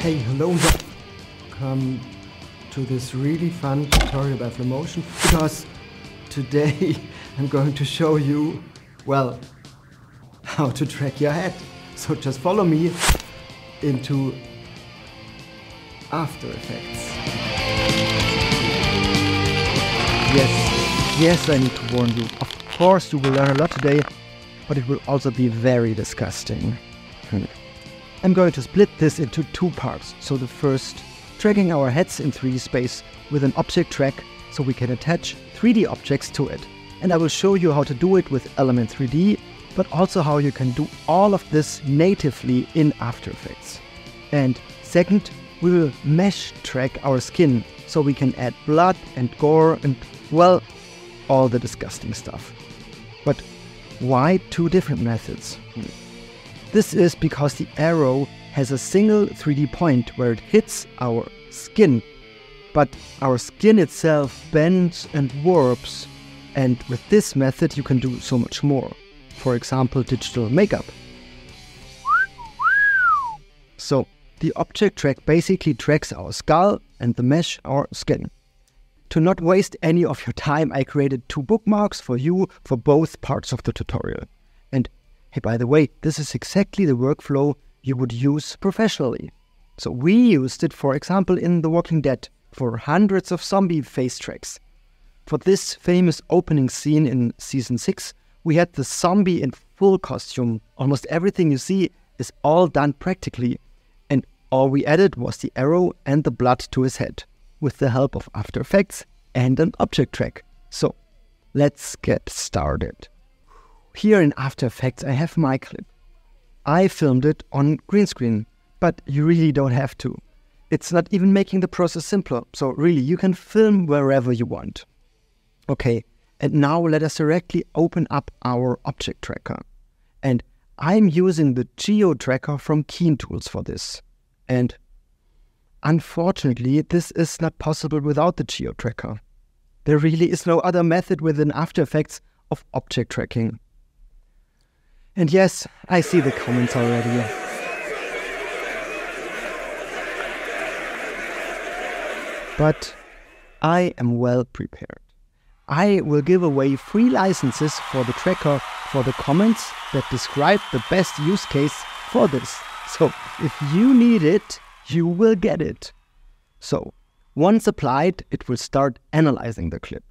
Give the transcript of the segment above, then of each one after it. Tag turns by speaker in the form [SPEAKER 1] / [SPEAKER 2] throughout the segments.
[SPEAKER 1] Hey, hello, welcome to this really fun tutorial about flomotion, because today I'm going to show you, well, how to track your head. So just follow me into After Effects. Yes, I need to warn you. Of course you will learn a lot today, but it will also be very disgusting. I'm going to split this into two parts. So the first, tracking our heads in 3D space with an object track so we can attach 3D objects to it. And I will show you how to do it with Element 3D, but also how you can do all of this natively in After Effects. And second, we will mesh track our skin so we can add blood and gore and, well, all the disgusting stuff. But why two different methods? This is because the arrow has a single 3D point where it hits our skin, but our skin itself bends and warps, and with this method you can do so much more. For example, digital makeup. So the object track basically tracks our skull and the mesh our skin. To not waste any of your time, I created two bookmarks for you for both parts of the tutorial. And hey, by the way, this is exactly the workflow you would use professionally. So we used it, for example, in The Walking Dead for hundreds of zombie face tracks. For this famous opening scene in Season 6, we had the zombie in full costume. Almost everything you see is all done practically. And all we added was the arrow and the blood to his head, with the help of After Effects and an object track. So let's get started. Here in After Effects I have my clip. I filmed it on green screen, but you really don't have to. It's not even making the process simpler, so really you can film wherever you want. Okay, and now let us directly open up our object tracker. And I'm using the GeoTracker from Keen Tools for this. And unfortunately, this is not possible without the GeoTracker. There really is no other method within After Effects of object tracking. And yes, I see the comments already. But I am well prepared. I will give away free licenses for the tracker for the comments that describe the best use case for this. So if you need it, you will get it. So once applied, it will start analyzing the clip.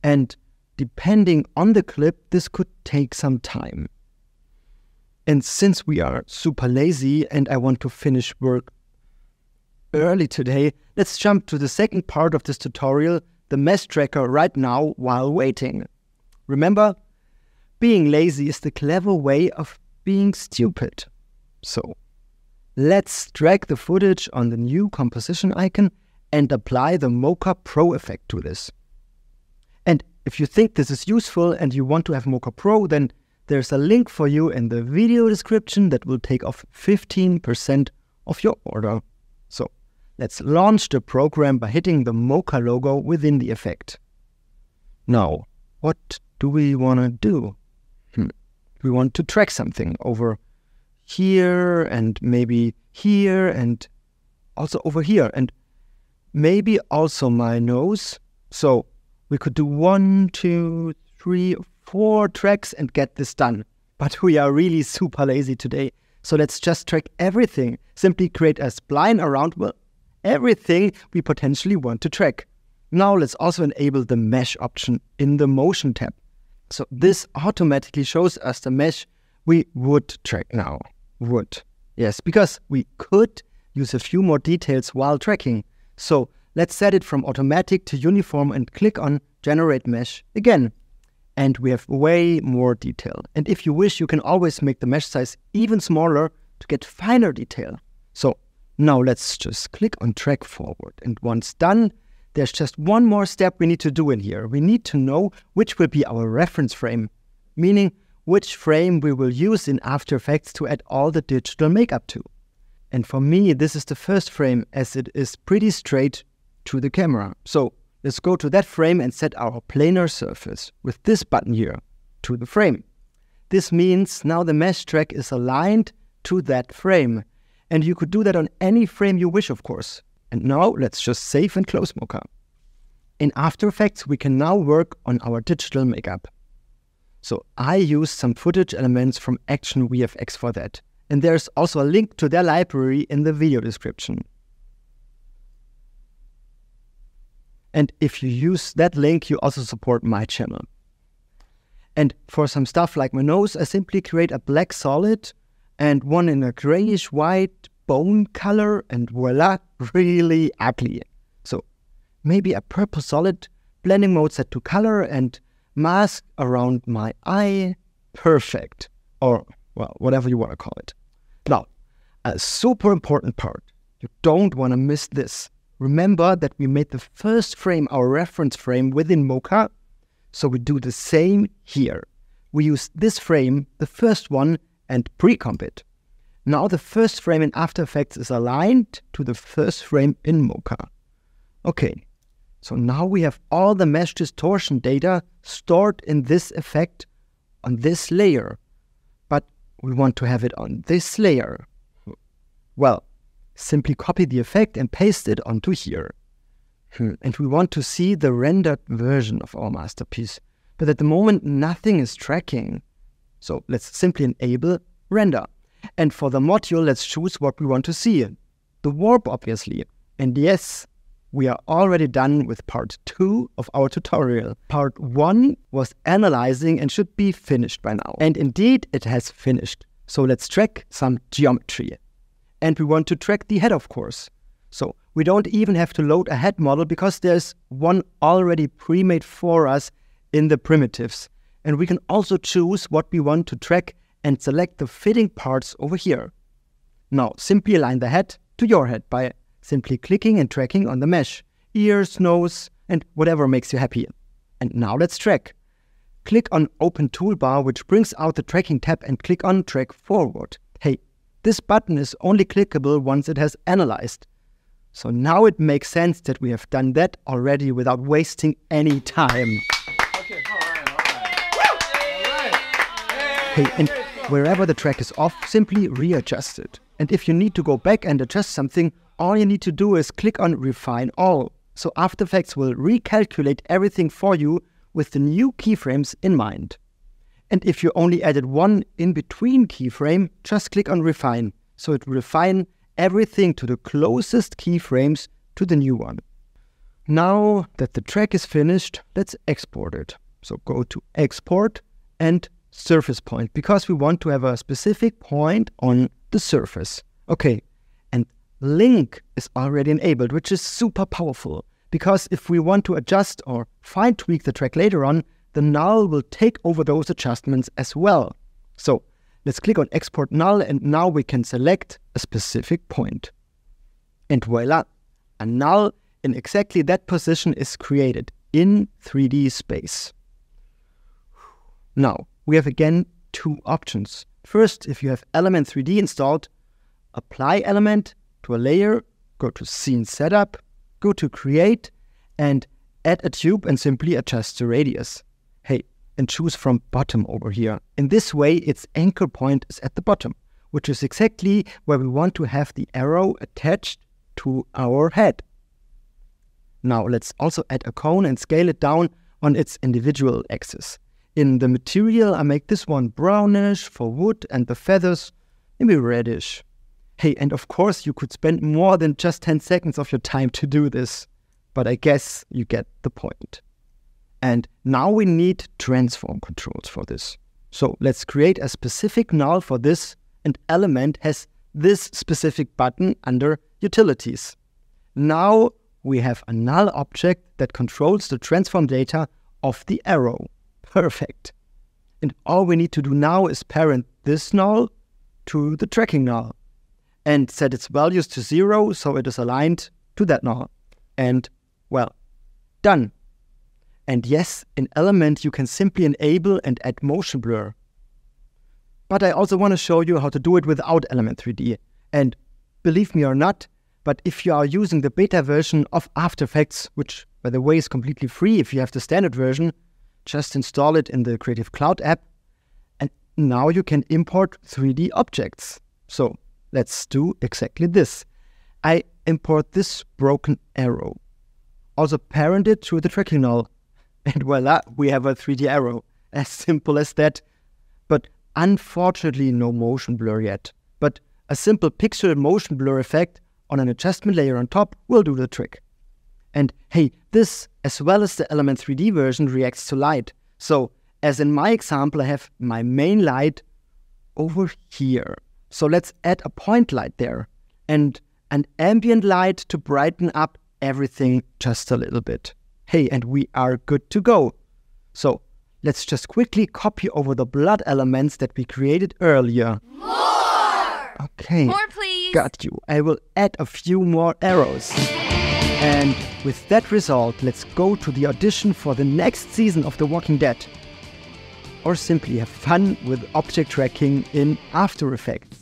[SPEAKER 1] And depending on the clip, this could take some time. And since we are super lazy and I want to finish work early today, let's jump to the second part of this tutorial, the mesh tracker, right now while waiting. Remember, being lazy is the clever way of being stupid. So let's drag the footage on the new composition icon and apply the Mocha Pro effect to this. And if you think this is useful and you want to have Mocha Pro, then there's a link for you in the video description that will take off 15% of your order. So let's launch the program by hitting the Mocha logo within the effect. Now, what do we want to do? We want to track something over here and maybe here and also over here and maybe also my nose. So we could do 1, 2, 3, 4 tracks and get this done. But we are really super lazy today. So let's just track everything. Simply create a spline around, well, everything we potentially want to track. Now let's also enable the mesh option in the motion tab. So this automatically shows us the mesh we would track now. Yes, because we could use a few more details while tracking. So let's set it from automatic to uniform and click on generate mesh again. And we have way more detail. And if you wish, you can always make the mesh size even smaller to get finer detail. So now let's just click on track forward. And once done, there's just one more step we need to do in here. We need to know which will be our reference frame, meaning which frame we will use in After Effects to add all the digital makeup to. And for me, this is the first frame, as it is pretty straight to the camera. So let's go to that frame and set our planar surface with this button here to the frame. This means now the mesh track is aligned to that frame. And you could do that on any frame you wish, of course. And now let's just save and close Mocha. In After Effects, we can now work on our digital makeup. So I used some footage elements from Action VFX for that. And there's also a link to their library in the video description. And if you use that link, you also support my channel. And for some stuff like my nose, I simply create a black solid and one in a grayish white bone color, and voila, really ugly. So maybe a purple solid, blending mode set to color, and mask around my eye. Perfect. Or, well, whatever you want to call it. Now, a super important part. You don't want to miss this. Remember that we made the first frame our reference frame within Mocha, so we do the same here. We use this frame, the first one, and pre-comp it. Now the first frame in After Effects is aligned to the first frame in Mocha. Okay, so now we have all the mesh distortion data stored in this effect on this layer, but we want to have it on this layer. Well, simply copy the effect and paste it onto here. And we want to see the rendered version of our masterpiece. But at the moment, nothing is tracking. So let's simply enable render. And for the module, let's choose what we want to see. The warp, obviously. And yes, we are already done with part 2 of our tutorial. Part 1 was analyzing and should be finished by now. And indeed, it has finished. So let's track some geometry. And we want to track the head, of course. So we don't even have to load a head model because there's one already pre-made for us in the primitives. And we can also choose what we want to track and select the fitting parts over here. Now, simply align the head to your head by simply clicking and dragging on the mesh. Ears, nose, and whatever makes you happy. And now let's track. Click on Open Toolbar, which brings out the tracking tab, and click on Track Forward. Hey, this button is only clickable once it has analyzed. So now it makes sense that we have done that already without wasting any time.
[SPEAKER 2] Okay, all right.
[SPEAKER 1] Hey, and wherever the track is off, simply readjust it. And if you need to go back and adjust something, all you need to do is click on Refine All. So After Effects will recalculate everything for you with the new keyframes in mind. And if you only added one in-between keyframe, just click on Refine. So it will refine everything to the closest keyframes to the new one. Now that the track is finished, let's export it. So go to Export and Surface Point, because we want to have a specific point on the surface. Okay, and Link is already enabled, which is super powerful, because if we want to adjust or fine-tweak the track later on, the null will take over those adjustments as well. So let's click on Export Null, and now we can select a specific point. And voila, a null in exactly that position is created in 3D space. Now, we have again two options. First, if you have Element 3D installed, apply Element to a layer, go to Scene Setup, go to Create, and add a tube and simply adjust the radius. Hey, and choose from bottom over here. In this way, its anchor point is at the bottom, which is exactly where we want to have the arrow attached to our head. Now let's also add a cone and scale it down on its individual axis. In the material, I make this one brownish for wood and the feathers maybe reddish. Hey, and of course you could spend more than just 10 seconds of your time to do this, but I guess you get the point. And now we need transform controls for this. So let's create a specific null for this, and Element has this specific button under Utilities. Now we have a null object that controls the transform data of the arrow. Perfect. And all we need to do now is parent this null to the tracking null and set its values to 0 so it is aligned to that null. And, well, done. And yes, in Element you can simply enable and add motion blur. But I also want to show you how to do it without Element 3D. And believe me or not, but if you are using the beta version of After Effects, which by the way is completely free if you have the standard version, just install it in the Creative Cloud app, and now you can import 3D objects. So let's do exactly this. I import this broken arrow. Also parent it to the tracking null. And voila, we have a 3D arrow. As simple as that. But unfortunately, no motion blur yet. But a simple pixel motion blur effect on an adjustment layer on top will do the trick. And hey, this, as well as the Element 3D version, reacts to light. So, as in my example, I have my main light over here. So let's add a point light there. And an ambient light to brighten up everything just a little bit. Hey, and we are good to go. So, let's just quickly copy over the blood elements that we created earlier.
[SPEAKER 3] More!
[SPEAKER 1] Okay.
[SPEAKER 3] More, please.
[SPEAKER 1] Got you. I will add a few more arrows. And with that result, let's go to the audition for the next season of The Walking Dead. Or simply have fun with object tracking in After Effects.